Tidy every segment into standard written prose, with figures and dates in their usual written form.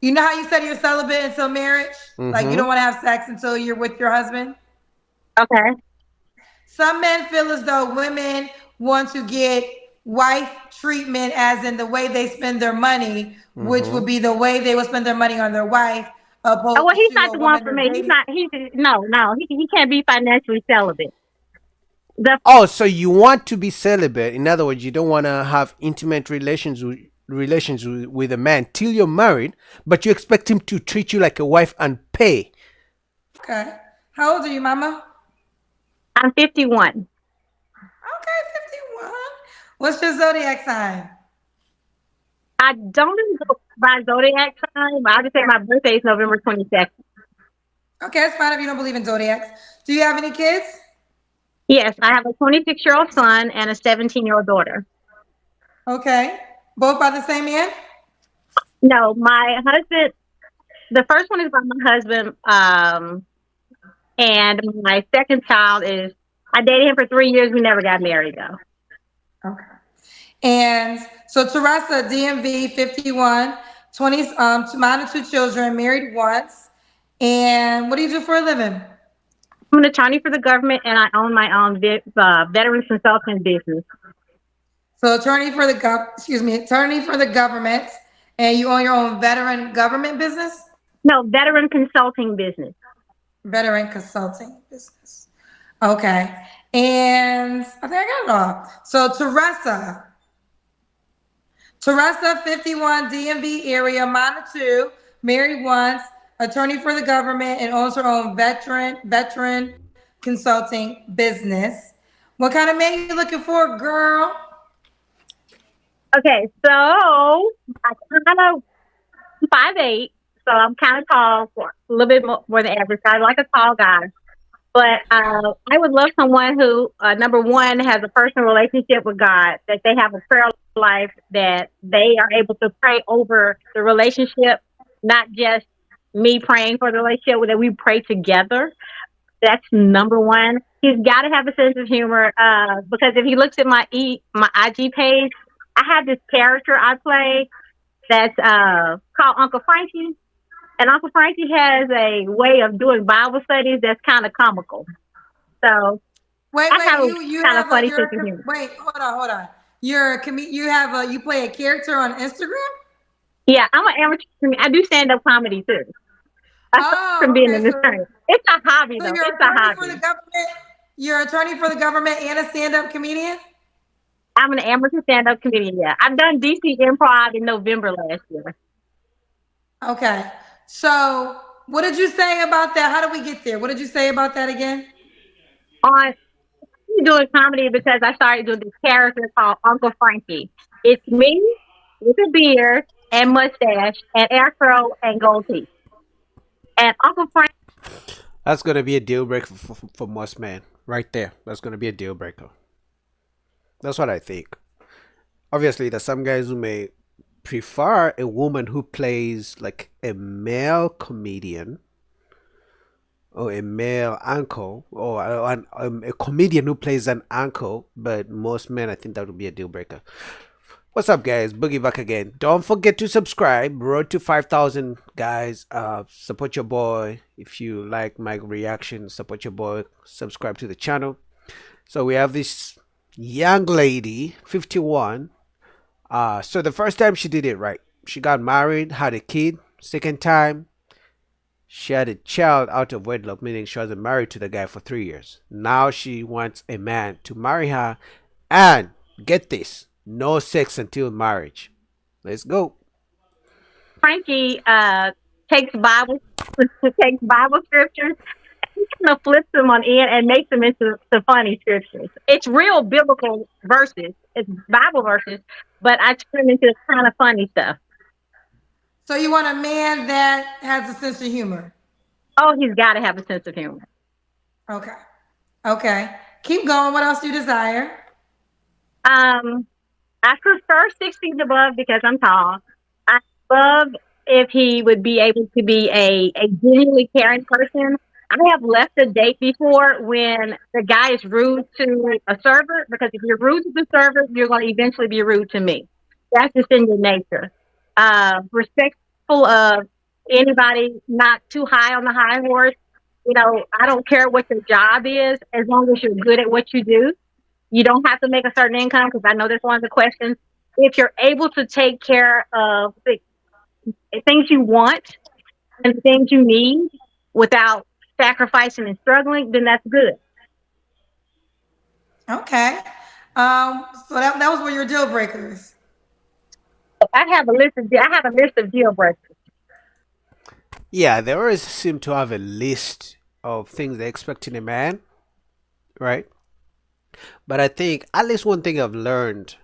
You know how you said you're celibate until marriage? Like you Mm-hmm. don't want to have sex until you're with your husband? Okay. Some men feel as though women want to get wife treatment, as in the way they spend their money, which Mm-hmm. would be the way they would spend their money on their wife, Oh, well, opposed he's to not a the one woman for they're me. He's dating. not. He's no. He can't be financially celibate. The Oh, so you want to be celibate? In other words, you don't want to have intimate relations with a man till you're married, but you expect him to treat you like a wife and pay. Okay. How old are you, mama? I'm 51. Okay, 51. What's your zodiac sign? I don't even go by zodiac sign, but I'll just say my birthday is November 22nd. Okay, it's fine if you don't believe in zodiacs. Do you have any kids? Yes, I have a 26-year-old son and a 17-year-old daughter. Okay. Both by the same man? No, my husband. The first one is by my husband. And my second child is. I dated him for 3 years. We never got married though. Okay. And so Teresa, DMV, 51, 20, mine and two children, married once. And what do you do for a living? I'm an attorney for the government, and I own my own veterans consulting business. So attorney for the government, and you own your own veteran government business? No, veteran consulting business. Veteran consulting business. Okay. And I think I got it all. So Teresa, 51, DMV area, minor two, married once, attorney for the government, and owns her own veteran consulting business. What kind of man you looking for, girl? Okay, so I kind of 5'8", so I'm kind of tall, for a little bit more than average. I like a tall guy, but I would love someone who, number one, has a personal relationship with God, that they have a prayer life, that they are able to pray over the relationship, not just me praying for the relationship, that we pray together. That's number one. He's got to have a sense of humor, because if he looks at my IG page, I have this character I play that's called Uncle Frankie, and Uncle Frankie has a way of doing Bible studies that's kind of comical. So I have a You kind of have a funny sense of humor. wait, hold on. You have a you play a character on Instagram? Yeah, I'm an amateur. I do stand up comedy too. Aside from Oh, being okay. an attorney, it's a hobby So though. you're It's a attorney for the hobby. government. You're attorney for the government and a stand-up comedian. I'm an amateur stand up comedian. Yeah, I've done DC Improv in November last year. Okay. So what did you say about that? How did we get there? What did you say about that again? On doing comedy because I started doing this character called Uncle Frankie. It's me with a beard and mustache and afro and gold teeth. And Uncle Frank. That's gonna be a deal breaker for most men, right there. That's gonna be a deal breaker. That's what I think. Obviously, there's some guys who may prefer a woman who plays like a male comedian or a male uncle or a comedian who plays an uncle, but most men, I think that would be a deal breaker. What's up, guys? Boogie back again. Don't forget to subscribe. Road to 5,000, guys. Support your boy. If you like my reaction, support your boy. Subscribe to the channel. So we have this young lady, 51. So the first time she did it right. She got married, had a kid. Second time, she had a child out of wedlock, meaning she wasn't married to the guy for 3 years. Now she wants a man to marry her, and get this, no sex until marriage. Let's go. Frankie takes Bible takes Bible scriptures. He kind of flips them on end and makes them into the funny scriptures. It's real biblical verses. It's Bible verses, but I turn them into kind of funny stuff. So you want a man that has a sense of humor. Oh, he's got to have a sense of humor. Okay. Okay. Keep going. What else do you desire? Um, I prefer 60s above because I'm tall. I love if he would be able to be a genuinely caring person. I have left a date before when the guy is rude to a server, because if you're rude to the server, you're going to eventually be rude to me. That's just in your nature. Respectful of Anybody not too high on the high horse. I don't care what your job is, as long as you're good at what you do. You don't have to make a certain income because I know that's one of the questions. If you're able to take care of the things you want and the things you need without sacrificing and struggling, then that's good. Okay. So that was one of your deal breakers. I have a list of deal breakers. Yeah, they always seem to have a list of things they expect in a man, right? But I think at least one thing I've learned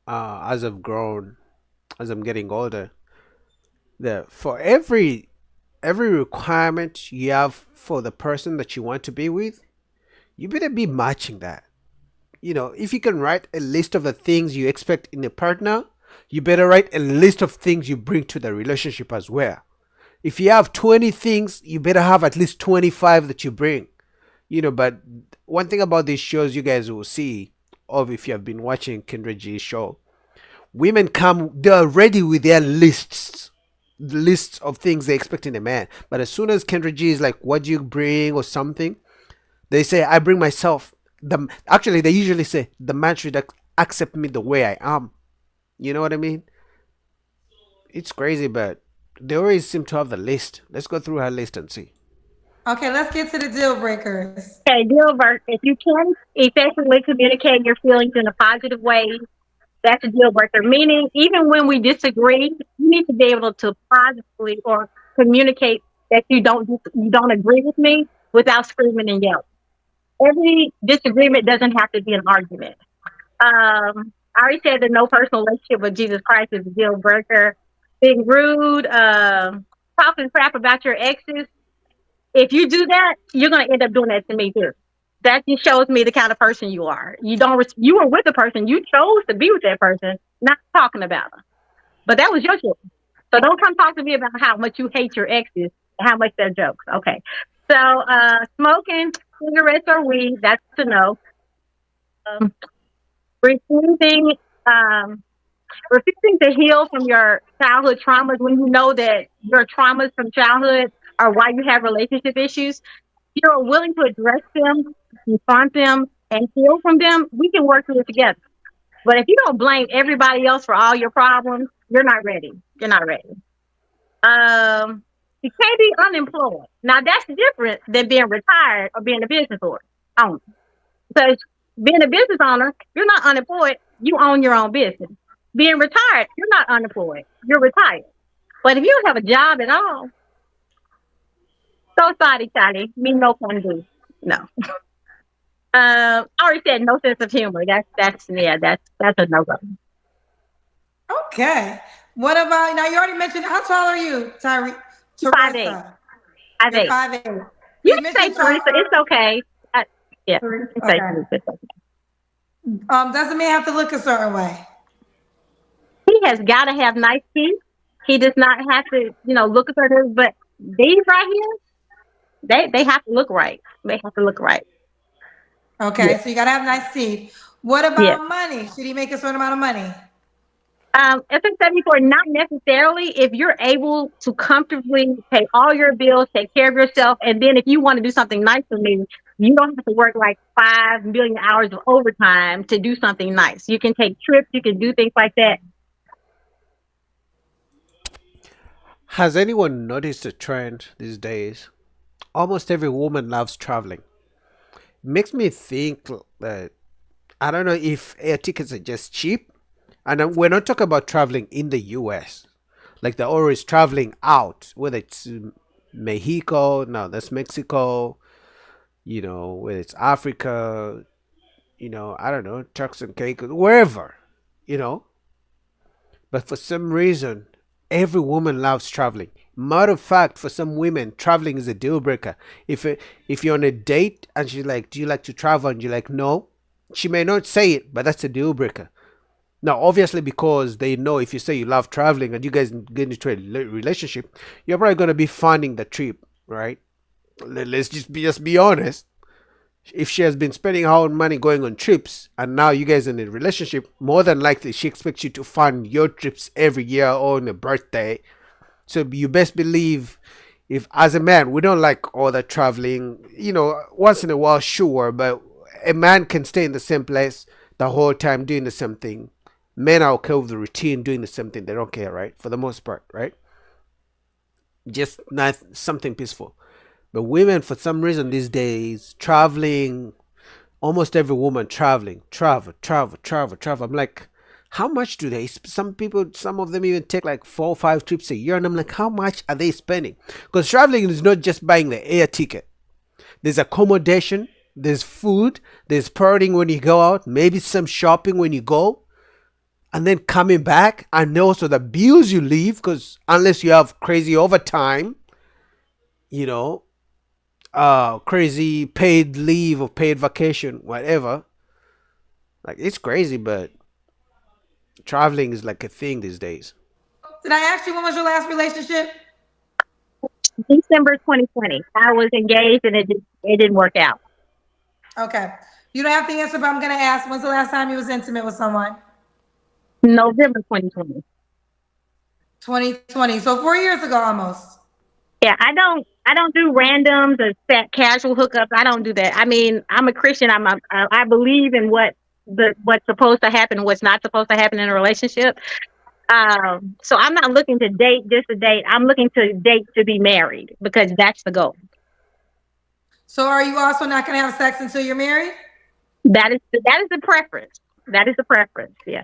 as I've grown, as I'm getting older, that for every requirement you have for the person that you want to be with, you better be matching that. If you can write a list of the things you expect in a partner, you better write a list of things you bring to the relationship as well. If you have 20 things, you better have at least 25 that you bring. But one thing about these shows you guys will see, of if you have been watching Kendra G's show, women come, they're ready with their lists of things they expect in a man. But as soon as Kendra G is like, what do you bring or something, they say, I bring myself. Actually, they usually say, the man should accept me the way I am. You know what I mean? It's crazy, but they always seem to have the list. Let's go through her list and see. Okay, let's get to the deal breakers. Okay, deal breaker. If you can effectively communicate your feelings in a positive way, that's a deal breaker. Meaning, even when we disagree, you need to be able to positively or communicate that you don't agree with me without screaming and yelling. Every disagreement doesn't have to be an argument. I already said that no personal relationship with Jesus Christ is a deal breaker. Being rude, talking crap about your exes. If you do that, you're going to end up doing that to me too. That just shows me the kind of person you are. You were with the person. You chose to be with that person, not talking about them. But that was your choice. So don't come talk to me about how much you hate your exes and how much they're jokes. Okay. So smoking cigarettes or weed, that's a no. Um, refusing um, refusing to heal from your childhood traumas when you know that your traumas from childhood are why you have relationship issues. You're willing to address them, confront them, and heal from them, we can work through it together. But if you don't blame everybody else for all your problems, you're not ready. You're not ready. Um, you can't be unemployed. Now that's different than being retired or being a business owner. Because being a business owner, you're not unemployed. You own your own business. Being retired, you're not unemployed. You're retired. But if you don't have a job at all, so sorry, Charlie. Me no can do. No. I already said no sense of humor. That's a no go. Okay. What about now? You already mentioned how tall are you, Five eight. Teresa? Five You're eight. 5'8". So You you can mentioned say Teresa. It's okay. I, yeah. Teresa. You can say Okay. Teresa. It's okay. Doesn't mean have to look a certain way. He has got to have nice teeth. He does not have to, look at her. But these right here, they have to look right. They have to look right. Okay, Yeah. so you gotta have nice teeth. What Yeah. about money? Should he make a certain amount of money? As I said before, not necessarily. If you're able to comfortably pay all your bills, take care of yourself, and then if you want to do something nice for me, you don't have to work like 5 million hours of overtime to do something nice. You can take trips, you can do things like that. Has anyone noticed a trend these days? Almost every woman loves traveling. Makes me think that I don't know if air tickets are just cheap. And we're not talking about traveling in the US. Like they're always traveling out, whether it's Mexico, no, that's Mexico, whether it's Africa, I don't know, Turks and Caicos, wherever, you know. But for some reason, every woman loves traveling. Matter of fact, for some women, traveling is a deal breaker. If you're on a date and she's like, "Do you like to travel?" and you're like, "No," she may not say it, but that's a deal breaker. Now, obviously, because they know if you say you love traveling and you guys get into a relationship, you're probably gonna be funding the trip, right? Let's just be honest. If she has been spending her own money going on trips and now you guys are in a relationship, more than likely she expects you to fund your trips every year or on a birthday. So you best believe, if as a man we don't like all that traveling, once in a while, sure, but a man can stay in the same place the whole time doing the same thing. Men are okay with the routine, doing the same thing. They don't care, right? For the most part, right? Just not something peaceful. But women, for some reason these days, traveling, almost every woman traveling, travel, travel, travel, travel. I'm like, how much do they? Some people, some of them even take like 4 or 5 trips a year, and I'm like, how much are they spending? Because traveling is not just buying the air ticket. There's accommodation, there's food, there's partying when you go out, maybe some shopping when you go, and then coming back, and also the bills you leave. Because unless you have crazy overtime, you know, crazy paid leave or paid vacation, whatever. Like, it's crazy, but traveling is like a thing these days. Did I ask you when was your last relationship? December 2020. I was engaged and it didn't work out. Okay. You don't have to answer, but I'm gonna ask. When's the last time you was intimate with someone? November 2020. 2020. So 4 years ago almost. Yeah, I don't do randoms or set casual hookups. I don't do that. I mean, I'm a Christian. I believe in what's supposed to happen and what's not supposed to happen in a relationship. So I'm not looking to date just to date. I'm looking to date to be married because that's the goal. So are you also not gonna have sex until you're married? That is the preference. That is the preference. Yeah.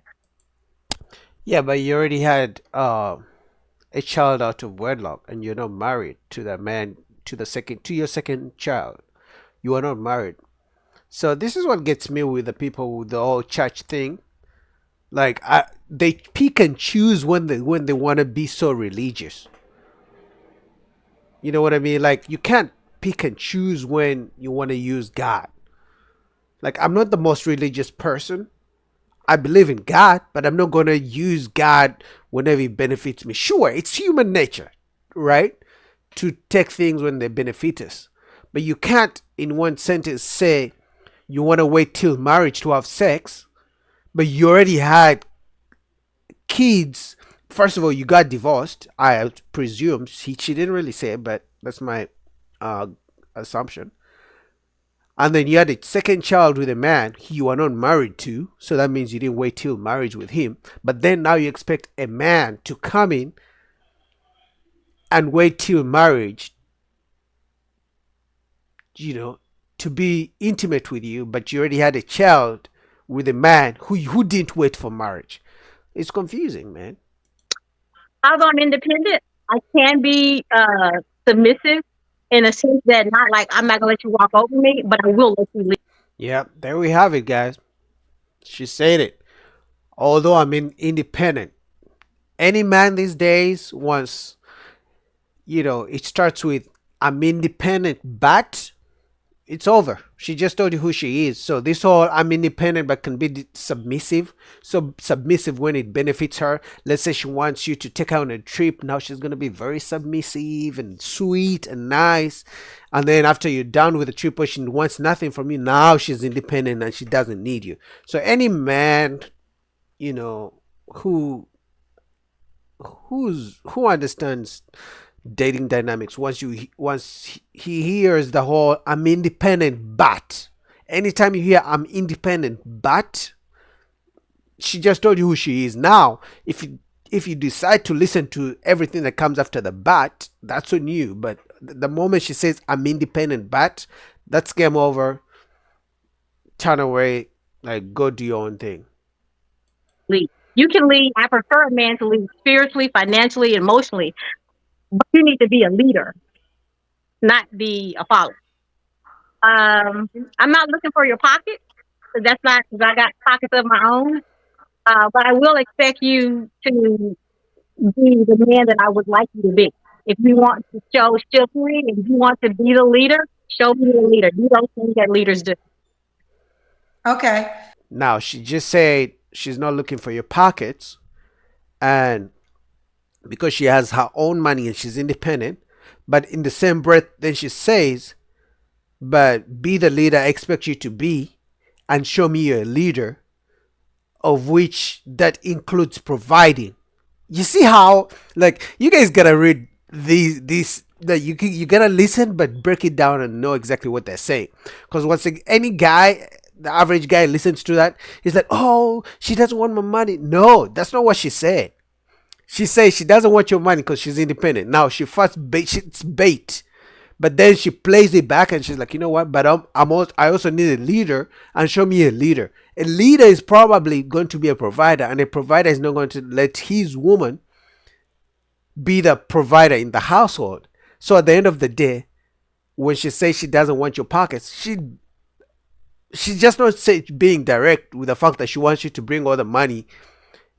Yeah, but you already had a child out of wedlock, and you're not married to that man, to your second child. You are not married. So this is what gets me with the people with the whole church thing. Like, they pick and choose when they want to be so religious. You know what I mean? Like, you can't pick and choose when you want to use God. Like, I'm not the most religious person. I believe in God, but I'm not going to use God whenever it benefits me. Sure, it's human nature, right? To take things when they benefit us. But you can't, in one sentence, say you want to wait till marriage to have sex, but you already had kids. First of all, you got divorced. I presume she didn't really say it, but that's my uh, assumption. And then you had a second child with a man you are not married to, so that means you didn't wait till marriage with him. But then now you expect a man to come in and wait till marriage, you know, to be intimate with you, but you already had a child with a man who didn't wait for marriage. It's confusing, man. Although I'm independent, I can be submissive in a sense that not like I'm not gonna let you walk over me, but I will let you lead. Yeah, there we have it, guys. She said it. Although I'm independent, any man these days wants, it starts with I'm independent, but it's over. She just told you who she is. So this whole I'm independent but can be submissive. So submissive when it benefits her. Let's say she wants you to take her on a trip. Now she's going to be very submissive and sweet and nice. And then after you're done with the trip, or she wants nothing from you, now she's independent and she doesn't need you. So any man, you know, who who understands dating dynamics, once he hears the whole I'm independent but, anytime you hear I'm independent but, she just told you who she is. Now if you decide to listen to everything that comes after the but, that's on you. But the moment she says I'm independent but, that's game over. Turn away, like, go do your own thing. Lead. You can lead. I prefer a man to lead spiritually, financially, emotionally, but you need to be a leader, not be a follower. I'm not looking for your pocket. That's not because I got pockets of my own. But I will expect you to be the man that I would like you to be. If you want to show chivalry and you want to be the leader, show me the leader. Do those things that leaders do. Okay. Now she just said she's not looking for your pockets, and because she has her own money and she's independent. But in the same breath, then she says, but be the leader I expect you to be, and show me you're a leader, of which that includes providing. You see how, like, you guys gotta read these that you gotta listen but break it down and know exactly what they're saying. Because once any guy, the average guy, listens to that, he's like, oh, she doesn't want my money. No, that's not what she said. She says she doesn't want your money because she's independent. Now she first bait, it's bait, but then she plays it back and she's like, you know what? But I also need a leader, and show me a leader. A leader is probably going to be a provider, and a provider is not going to let his woman be the provider in the household. So at the end of the day, when she says she doesn't want your pockets, she's just not being direct with the fact that she wants you to bring all the money,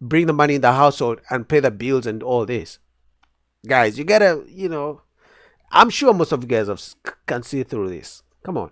bring the money in the household, and pay the bills and all this. Guys, you gotta, I'm sure most of you guys can see through this. Come on.